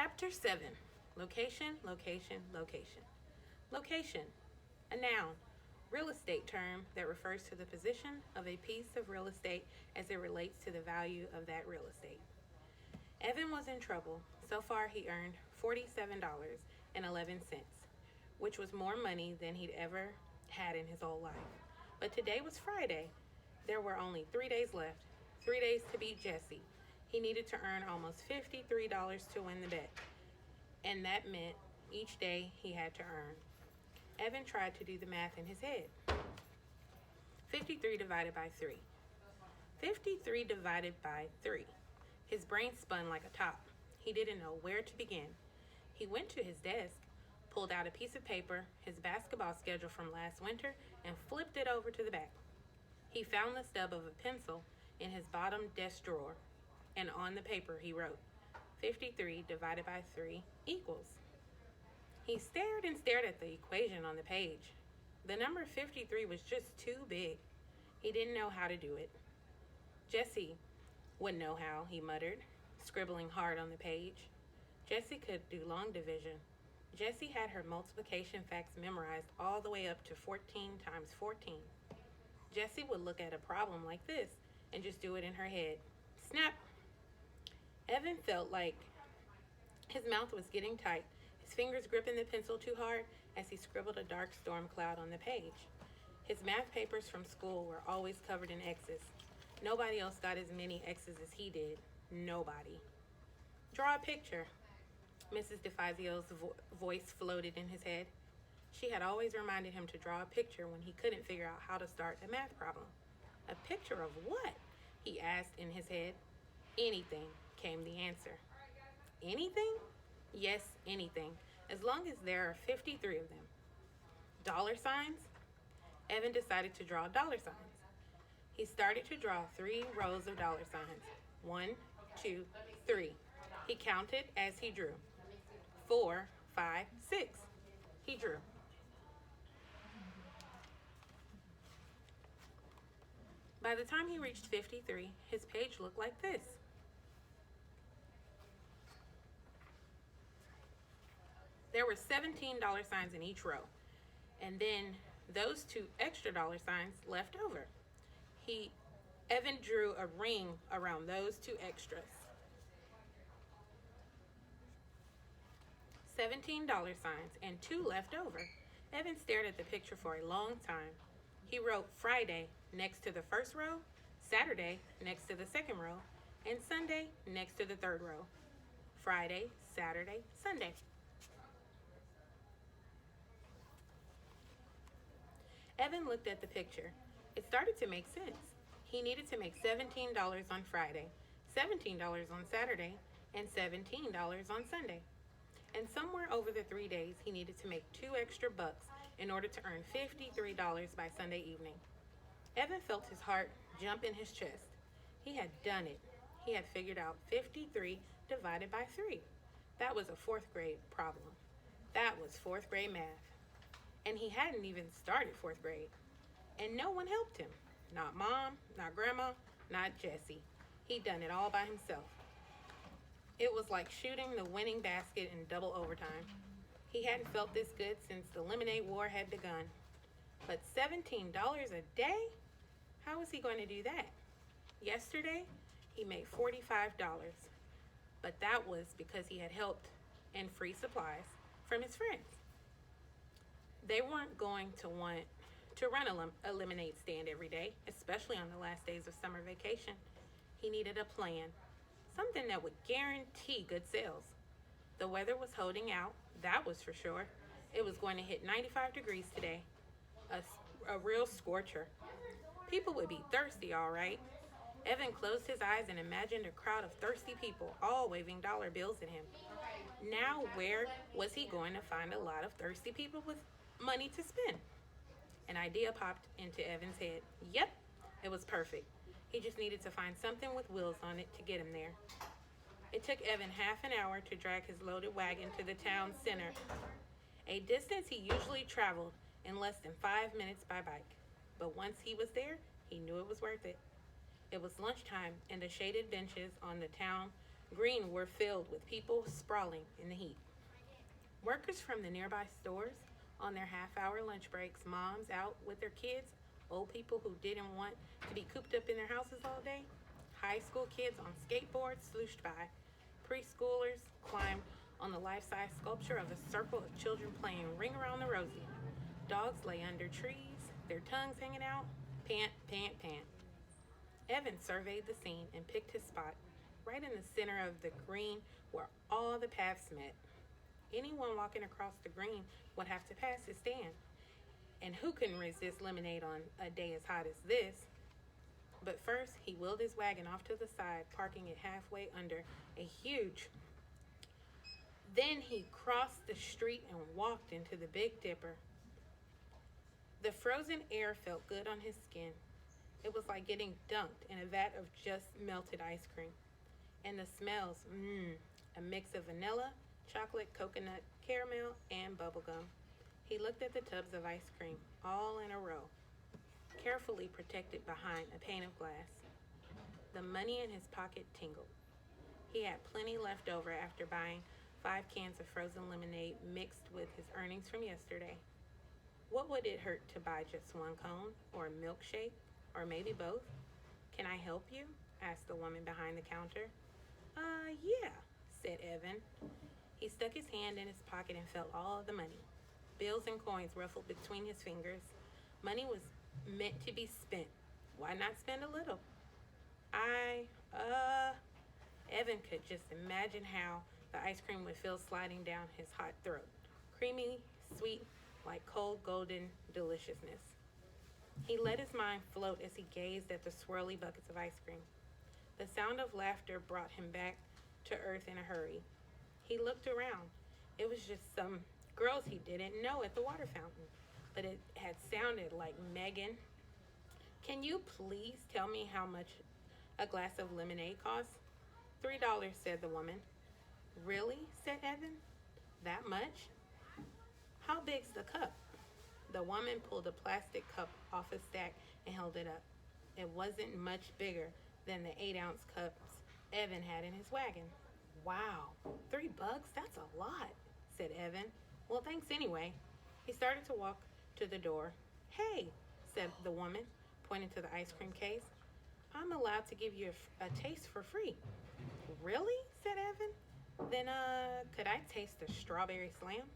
Chapter 7. Location, location, location. Location, a noun, real estate term that refers to the position of a piece of real estate as it relates to the value of that real estate. Evan was in trouble. So far, he earned $47.11, which was more money than he'd ever had in his whole life. But today was Friday. There were only 3 days left. 3 days to beat Jesse. He needed to earn almost $53 to win the bet. And that meant each day he had to earn. Evan tried to do the math in his head. 53 divided by 3. 53 divided by 3. His brain spun like a top. He didn't know where to begin. He went to his desk, pulled out a piece of paper, his basketball schedule from last winter, and flipped it over to the back. He found the stub of a pencil in his bottom desk drawer, and on the paper he wrote, 53 divided by 3 equals. He stared and stared at the equation on the page. The number 53 was just too big. He didn't know how to do it. Jesse wouldn't know how, he muttered, scribbling hard on the page. Jessie could do long division. Jessie had her multiplication facts memorized all the way up to 14 times 14. Jessie would look at a problem like this and just do it in her head. Snap! Evan felt like his mouth was getting tight, his fingers gripping the pencil too hard as he scribbled a dark storm cloud on the page. His math papers from school were always covered in X's. Nobody else got as many X's as he did. Nobody. Draw a picture. Mrs. DeFazio's voice floated in his head. She had always reminded him to draw a picture when he couldn't figure out how to start a math problem. A picture of what? He asked in his head. Anything, came the answer. Anything? Yes, anything, as long as there are 53 of them. Dollar signs? Evan decided to draw dollar signs. He started to draw 3 rows of dollar signs. 1, 2, 3. He counted as he drew. 4, 5, 6. He drew. By the time he reached 53, his page looked like this. There were 17 dollar signs in each row, and then those 2 extra dollar signs left over. Evan drew a ring around those 2 extras. 17 dollar signs and 2 left over. Evan stared at the picture for a long time. He wrote Friday next to the first row, Saturday next to the second row, and Sunday next to the third row. Friday, Saturday, Sunday. Evan looked at the picture. It started to make sense. He needed to make $17 on Friday, $17 on Saturday, and $17 on Sunday. And somewhere over the 3 days, he needed to make 2 extra bucks in order to earn $53 by Sunday evening. Evan felt his heart jump in his chest. He had done it. He had figured out 53 divided by 3. That was a 4th grade problem. That was 4th grade math. And he hadn't even started 4th grade. And no one helped him. Not Mom, not Grandma, not Jessie. He'd done it all by himself. It was like shooting the winning basket in double overtime. He hadn't felt this good since the lemonade war had begun. But $17 a day? How was he going to do that? Yesterday, he made $45. But that was because he had helped and free supplies from his friends. They weren't going to want to run a lemonade stand every day, especially on the last days of summer vacation. He needed a plan, something that would guarantee good sales. The weather was holding out, that was for sure. It was going to hit 95 degrees today, a real scorcher. People would be thirsty, all right. Evan closed his eyes and imagined a crowd of thirsty people, all waving dollar bills at him. Now, where was he going to find a lot of thirsty people with money to spend? An idea popped into Evan's head. Yep, it was perfect. He just needed to find something with wheels on it to get him there. It took Evan half an hour to drag his loaded wagon to the town center, a distance he usually traveled in less than 5 minutes by bike. But once he was there, he knew it was worth it. It was lunchtime, and the shaded benches on the town Green were filled with people sprawling in the heat. Workers from the nearby stores on their half-hour lunch breaks, moms out with their kids, old people who didn't want to be cooped up in their houses all day, high school kids on skateboards slooshed by, preschoolers climbed on the life-size sculpture of a circle of children playing Ring Around the Rosie. Dogs lay under trees, their tongues hanging out, pant, pant, pant. Evan surveyed the scene and picked his spot, right in the center of the green where all the paths met. Anyone walking across the green would have to pass his stand. And who couldn't resist lemonade on a day as hot as this? But first, he wheeled his wagon off to the side, parking it halfway under a huge. Then he crossed the street and walked into the Big Dipper. The frozen air felt good on his skin. It was like getting dunked in a vat of just melted ice cream. And the smells, a mix of vanilla, chocolate, coconut, caramel, and bubblegum. He looked at the tubs of ice cream, all in a row, carefully protected behind a pane of glass. The money in his pocket tingled. He had plenty left over after buying 5 cans of frozen lemonade mixed with his earnings from yesterday. What would it hurt to buy just 1 cone, or a milkshake, or maybe both? "Can I help you?" asked the woman behind the counter. Yeah, said Evan. He stuck his hand in his pocket and felt all of the money. Bills and coins ruffled between his fingers. Money was meant to be spent. Why not spend a little? Evan could just imagine how the ice cream would feel sliding down his hot throat. Creamy, sweet, like cold golden deliciousness. He let his mind float as he gazed at the swirly buckets of ice cream. The sound of laughter brought him back to earth in a hurry. He looked around. It was just some girls he didn't know at the water fountain, but it had sounded like Megan. "Can you please tell me how much a glass of lemonade costs?" $3, said the woman. "Really?" said Evan. "That much? How big's the cup?" The woman pulled a plastic cup off a stack and held it up. It wasn't much bigger than the 8-ounce cups Evan had in his wagon. "Wow, $3? That's a lot," said Evan. "Well, thanks anyway." He started to walk to the door. "Hey," said the woman, pointing to the ice cream case. "I'm allowed to give you a taste for free." "Really?" said Evan. "Then, could I taste the strawberry slam?"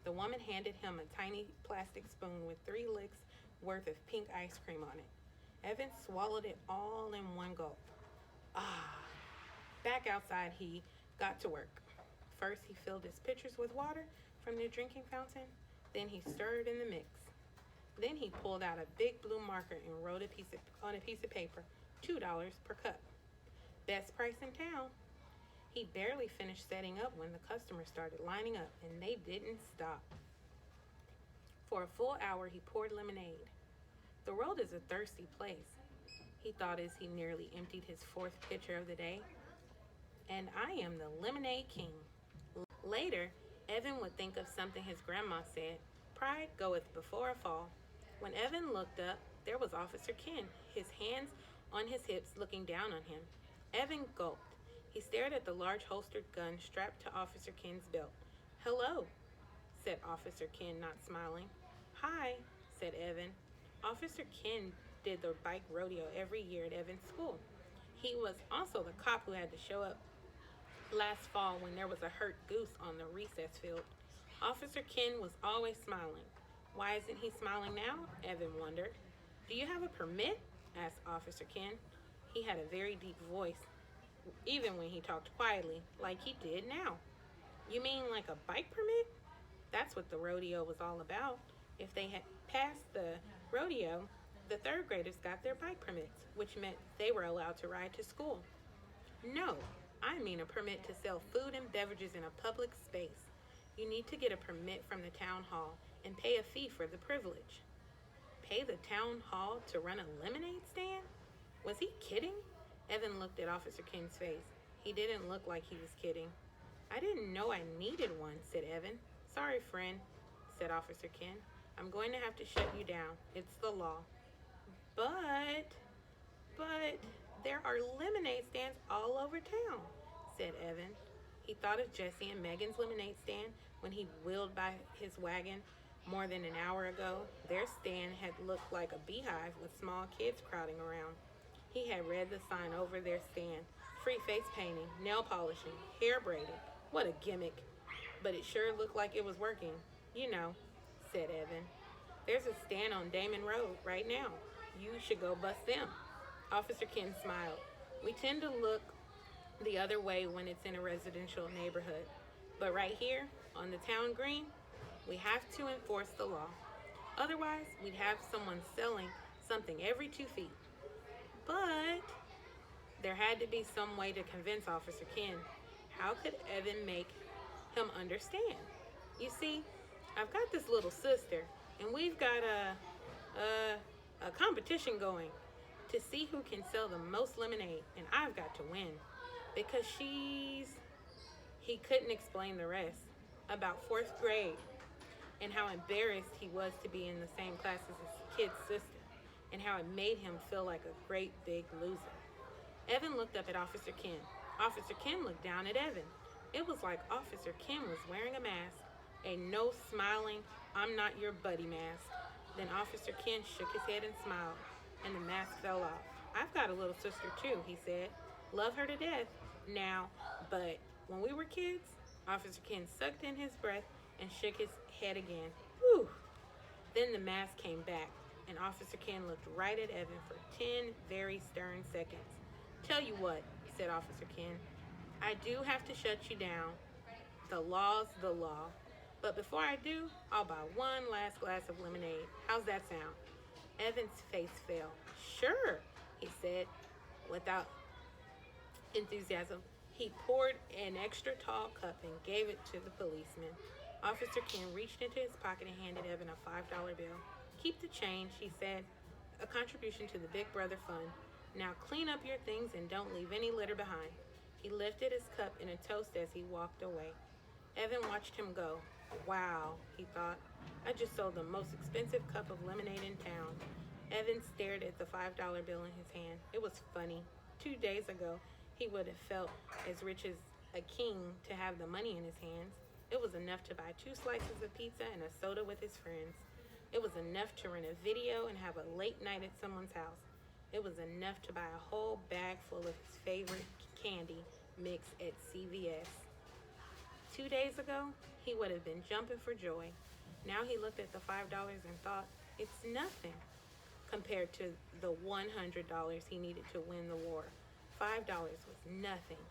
The woman handed him a tiny plastic spoon with 3 licks worth of pink ice cream on it. Evan swallowed it all in one gulp. Back outside, he got to work. First, he filled his pitchers with water from the drinking fountain. Then he stirred in the mix. Then he pulled out a big blue marker and wrote on a piece of paper, $2 per cup. Best price in town. He barely finished setting up when the customers started lining up, and they didn't stop. For a full hour, he poured lemonade. The world is a thirsty place, he thought as he nearly emptied his 4th pitcher of the day. And I am the lemonade king. Later, Evan would think of something his grandma said, "Pride goeth before a fall." When Evan looked up, there was Officer Ken, his hands on his hips, looking down on him. Evan gulped. He stared at the large holstered gun strapped to Officer Ken's belt. "Hello," said Officer Ken, not smiling. "Hi," said Evan. Officer Ken did the bike rodeo every year at Evan's school. He was also the cop who had to show up last fall when there was a hurt goose on the recess field. Officer Ken was always smiling. Why isn't he smiling now? Evan wondered. "Do you have a permit?" asked Officer Ken. He had a very deep voice, even when he talked quietly, like he did now. "You mean like a bike permit?" That's what the rodeo was all about. If they had passed the rodeo, the 3rd graders got their bike permits, which meant they were allowed to ride to school. "No, I mean a permit to sell food and beverages in a public space. You need to get a permit from the town hall and pay a fee for the privilege." Pay the town hall to run a lemonade stand? Was he kidding? Evan looked at Officer Ken's face. He didn't look like he was kidding. "I didn't know I needed one," said Evan. "Sorry, friend," said Officer Ken. "I'm going to have to shut you down. It's the law." But there are lemonade stands all over town," said Evan. He thought of Jesse and Megan's lemonade stand when he wheeled by his wagon more than an hour ago. Their stand had looked like a beehive with small kids crowding around. He had read the sign over their stand: free face painting, nail polishing, hair braiding. What a gimmick. But it sure looked like it was working. You know, said Evan. There's a stand on Damon Road right now. You should go bust them. Officer Ken smiled. We tend to look the other way when it's in a residential neighborhood. But right here, on the town green, we have to enforce the law. Otherwise, we'd have someone selling something every 2 feet. But there had to be some way to convince Officer Ken. How could Evan make him understand? You see, I've got this little sister, and we've got a competition going to see who can sell the most lemonade, and I've got to win because she's. He couldn't explain the rest. About fourth grade, and how embarrassed he was to be in the same class as his kid's sister, and how it made him feel like a great big loser. Evan looked up at Officer Ken. Officer Ken looked down at Evan. It was like Officer Ken was wearing a mask, a no smiling, I'm not your buddy mask. Then Officer Ken shook his head and smiled, and the mask fell off. I've got a little sister too, he said. Love her to death now, but when we were kids, Officer Ken sucked in his breath and shook his head again. Whew. Then the mask came back, and Officer Ken looked right at Evan for 10 very stern seconds. Tell you what, said Officer Ken, I do have to shut you down. The law's the law. But before I do, I'll buy one last glass of lemonade. How's that sound? Evan's face fell. Sure, he said, without enthusiasm. He poured an extra tall cup and gave it to the policeman. Officer Ken reached into his pocket and handed Evan a $5 bill. Keep the change, he said, a contribution to the Big Brother Fund. Now clean up your things and don't leave any litter behind. He lifted his cup in a toast as he walked away. Evan watched him go. Wow, he thought. I just sold the most expensive cup of lemonade in town. Evan stared at the $5 bill in his hand. It was funny. 2 days ago, he would have felt as rich as a king to have the money in his hands. It was enough to buy 2 slices of pizza and a soda with his friends. It was enough to rent a video and have a late night at someone's house. It was enough to buy a whole bag full of his favorite candy mix at CVS. 2 days ago, he would have been jumping for joy. Now he looked at the $5 and thought, it's nothing compared to the $100 he needed to win the war. $5 was nothing.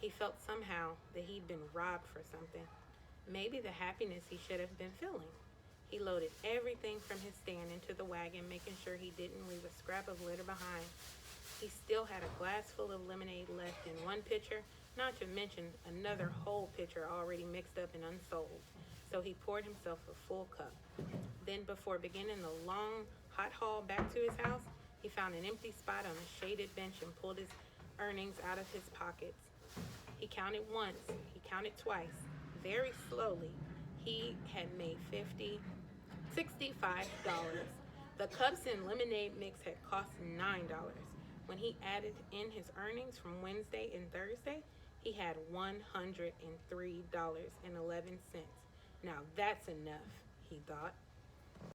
He felt somehow that he'd been robbed for something. Maybe the happiness he should have been feeling. He loaded everything from his stand into the wagon, making sure he didn't leave a scrap of litter behind. He still had a glass full of lemonade left in one pitcher, not to mention another whole pitcher already mixed up and unsold. So he poured himself a full cup. Then, before beginning the long, hot haul back to his house, he found an empty spot on a shaded bench and pulled his earnings out of his pockets. He counted once, he counted twice. Very slowly, he had made $65. The cups and lemonade mix had cost $9. When he added in his earnings from Wednesday and Thursday, he had $103.11. Now that's enough, he thought.